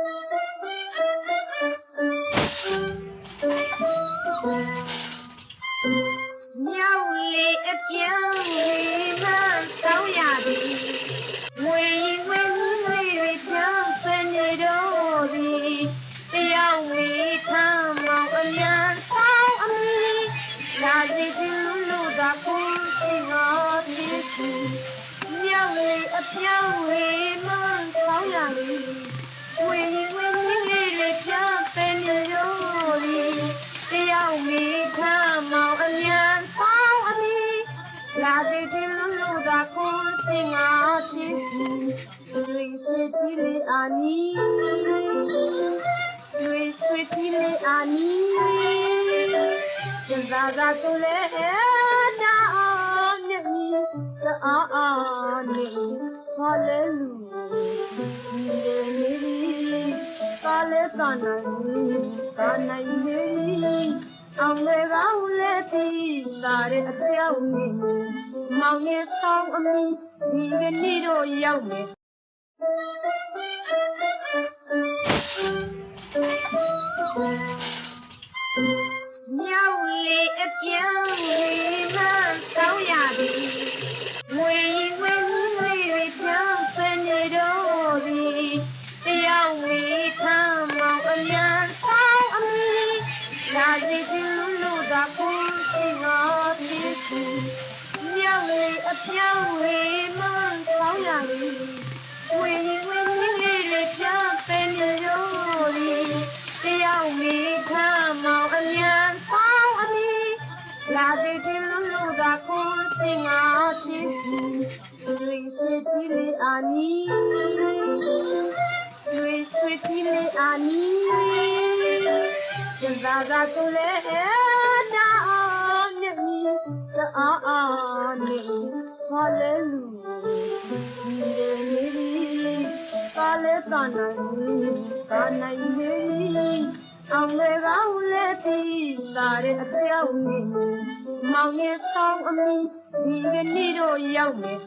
မြောက်လေအပြောင်းလေမဆောင်းရသည်ဝေဝေလေးတွေပြောင်းပန်နေတော့သည်တယောက်ဝေထမ်းမောင်အများဆောင်းအမီလာစီကျူးလို့သာကိုစီငါဖြစ်သူမြောက်လေအပြောင်းလေမဆောင်းရသည်ဝေဝေလေးတွေပြောင်းပန်နေတော့သည်တယောက်ဝေထမ်းမောင်အများလာတဲ့ဒီလူလူသာကိုစင်ငါချစ်သူတွေရှိတိလေအာနီတွေရှိတိလေအာနီကျန်သာသာသူလေတာမြတ်ကြီးတာအာနေဟာလေလူနေနေကာလေကနိုင်နေအောင်လေကောင်းလေတီလာတဲ့အပြောင်းနေမောင်ရဲ့ဆောင်းအမီဒီကနေ့တော့ရောက်မယ်မြောက်လေအပြောင်းလေမဆောင်းရသည်ဝေဝေလေးတွေပြောင်းပန်နေတော့သည်တယောက်ဝေထမ်းမောင်အများဆောင်းအမီလာစီကျူးလို့သာကိုစီငါဖြစ်သူမြောက်လေအပြောင်းလေမဆောင်းရသည်ဝေဝေလေးတွေပြောင်းပန်နေတော့သည်တယောက်ဝေထမ်းမောင်အများဆောင်းအမီလာစီကျူးလို့သာကိုစီငါဖြစ်သူတွေရှိတိလေအာနီတွေရှိတိလေအာနီကျန်သာသာသူလေတာမြတ်ကြီးတာအာနေဟာလေလူနေနေကာလေကနိုင်နေအောင်လေကောင်းလေတီလာတဲ့အပြောင်းနေမောင်ရဲ့ဆောင်းအမီဒီကနေ့တော့ရောက်မယ်